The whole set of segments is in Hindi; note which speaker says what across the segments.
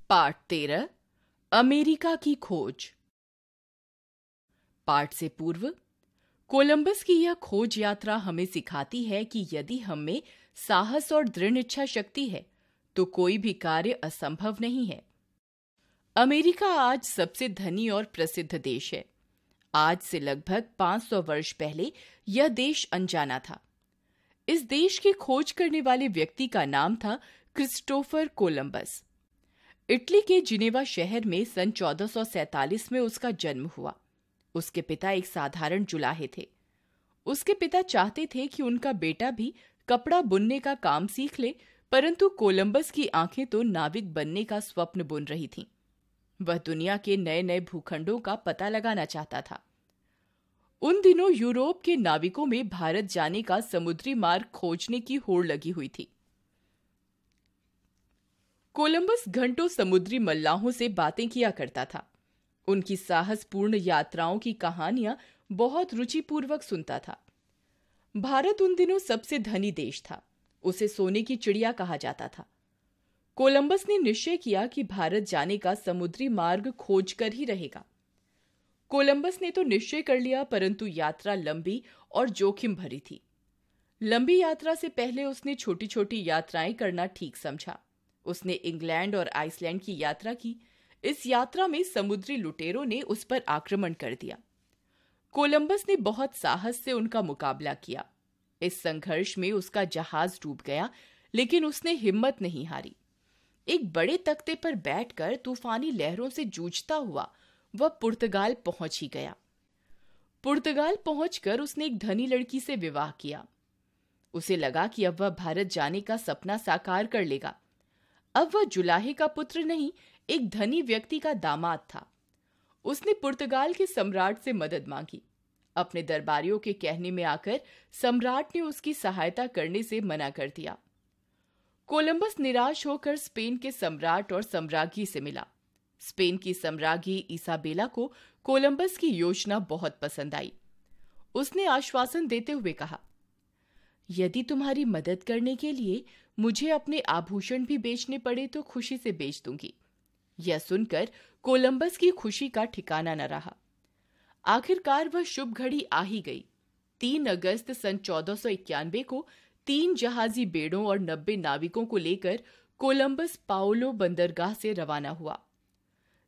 Speaker 1: पाठ 13 अमेरिका की खोज। पाठ से पूर्व कोलंबस की यह खोज यात्रा हमें सिखाती है कि यदि हम में साहस और दृढ़ इच्छा शक्ति है तो कोई भी कार्य असंभव नहीं है। अमेरिका आज सबसे धनी और प्रसिद्ध देश है। आज से लगभग 500 वर्ष पहले यह देश अनजाना था। इस देश की खोज करने वाले व्यक्ति का नाम था क्रिस्टोफर कोलंबस। इटली के जिनेवा शहर में सन 1447 में उसका जन्म हुआ। उसके पिता एक साधारण जुलाहे थे। उसके पिता चाहते थे कि उनका बेटा भी कपड़ा बुनने का काम सीख ले, परंतु कोलंबस की आंखें तो नाविक बनने का स्वप्न बुन रही थीं। वह दुनिया के नए नए भूखंडों का पता लगाना चाहता था। उन दिनों यूरोप के नाविकों में भारत जाने का समुद्री मार्ग खोजने की होड़ लगी हुई थी। कोलंबस घंटों समुद्री मल्लाहों से बातें किया करता था। उनकी साहसपूर्ण यात्राओं की कहानियां बहुत रुचिपूर्वक सुनता था। भारत उन दिनों सबसे धनी देश था। उसे सोने की चिड़िया कहा जाता था। कोलंबस ने निश्चय किया कि भारत जाने का समुद्री मार्ग खोज कर ही रहेगा। कोलंबस ने तो निश्चय कर लिया, परंतु यात्रा लंबी और जोखिम भरी थी। लंबी यात्रा से पहले उसने छोटी छोटी यात्राएं करना ठीक समझा। उसने इंग्लैंड और आइसलैंड की यात्रा की। इस यात्रा में समुद्री लुटेरों ने उस पर आक्रमण कर दिया। कोलंबस ने बहुत साहस से उनका मुकाबला किया। इस संघर्ष में उसका जहाज डूब गया, लेकिन उसने हिम्मत नहीं हारी। एक बड़े तख्ते पर बैठकर तूफानी लहरों से जूझता हुआ वह पुर्तगाल पहुंच ही गया। पुर्तगाल पहुंचकर उसने एक धनी लड़की से विवाह किया। उसे लगा कि अब वह भारत जाने का सपना साकार कर लेगा। अब वह जुलाहे का पुत्र नहीं, एक धनी व्यक्ति का दामाद था। उसने पुर्तगाल के सम्राट से मदद मांगी। अपने दरबारियों के कहने में आकर सम्राट ने उसकी सहायता करने से मना कर दिया। कोलंबस निराश होकर स्पेन के सम्राट और सम्राज्ञी से मिला। स्पेन की सम्राज्ञी इसाबेला को कोलंबस की योजना बहुत पसंद आई। उसने आश्वासन देते हुए कहा, यदि तुम्हारी मदद करने के लिए मुझे अपने आभूषण भी बेचने पड़े तो खुशी से बेच दूंगी। यह सुनकर कोलंबस की खुशी का ठिकाना न रहा। आखिरकार वह शुभ घड़ी आ ही गई। 3 अगस्त सन 1491 को 3 जहाजी बेड़ों और 90 नाविकों को लेकर कोलंबस पाओलो बंदरगाह से रवाना हुआ।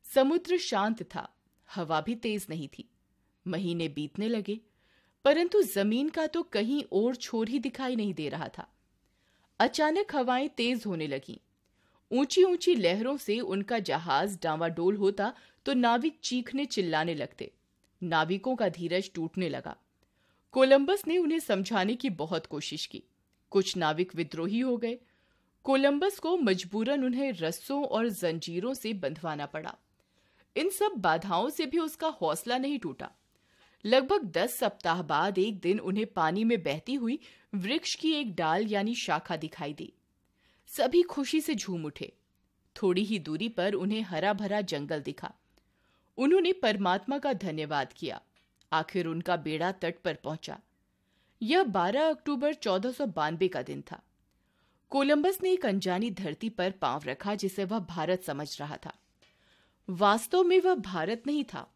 Speaker 1: समुद्र शांत था, हवा भी तेज नहीं थी। महीने बीतने लगे, परंतु जमीन का तो कहीं और छोर ही दिखाई नहीं दे रहा था। अचानक हवाएं तेज होने लगीं। ऊंची ऊंची लहरों से उनका जहाज डांवाडोल होता तो नाविक चीखने चिल्लाने लगते। नाविकों का धीरज टूटने लगा। कोलंबस ने उन्हें समझाने की बहुत कोशिश की। कुछ नाविक विद्रोही हो गए। कोलंबस को मजबूरन उन्हें रस्सों और जंजीरों से बंधवाना पड़ा। इन सब बाधाओं से भी उसका हौसला नहीं टूटा। लगभग 10 सप्ताह बाद एक दिन उन्हें पानी में बहती हुई वृक्ष की एक डाल यानी शाखा दिखाई दी। सभी खुशी से झूम उठे। थोड़ी ही दूरी पर उन्हें हरा भरा जंगल दिखा। उन्होंने परमात्मा का धन्यवाद किया। आखिर उनका बेड़ा तट पर पहुंचा। यह 12 अक्टूबर 1492 का दिन था। कोलंबस ने एक अनजानी धरती पर पांव रखा जिसे वह भारत समझ रहा था। वास्तव में वह भारत नहीं था।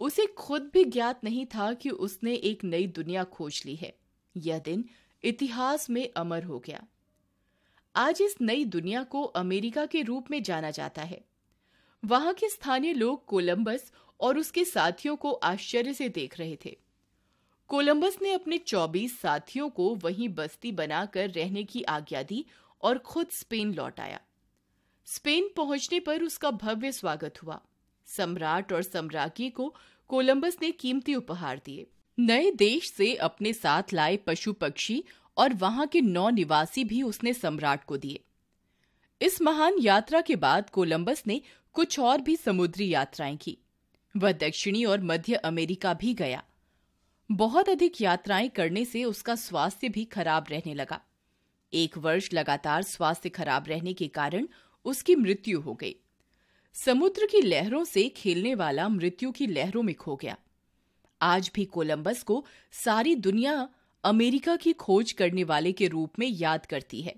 Speaker 1: उसे खुद भी ज्ञात नहीं था कि उसने एक नई दुनिया खोज ली है। यह दिन इतिहास में अमर हो गया। आज इस नई दुनिया को अमेरिका के रूप में जाना जाता है। वहां के स्थानीय लोग कोलंबस और उसके साथियों को आश्चर्य से देख रहे थे। कोलंबस ने अपने 24 साथियों को वहीं बस्ती बनाकर रहने की आज्ञा दी और खुद स्पेन लौट आया। स्पेन पहुंचने पर उसका भव्य स्वागत हुआ। सम्राट और सम्राज्ञी को कोलंबस ने कीमती उपहार दिए। नए देश से अपने साथ लाए पशु पक्षी और वहां के 9 निवासी भी उसने सम्राट को दिए। इस महान यात्रा के बाद कोलंबस ने कुछ और भी समुद्री यात्राएं की। वह दक्षिणी और मध्य अमेरिका भी गया। बहुत अधिक यात्राएं करने से उसका स्वास्थ्य भी खराब रहने लगा। 1 वर्ष लगातार स्वास्थ्य खराब रहने के कारण उसकी मृत्यु हो गई। समुद्र की लहरों से खेलने वाला मृत्यु की लहरों में खो गया। आज भी कोलंबस को सारी दुनिया अमेरिका की खोज करने वाले के रूप में याद करती है।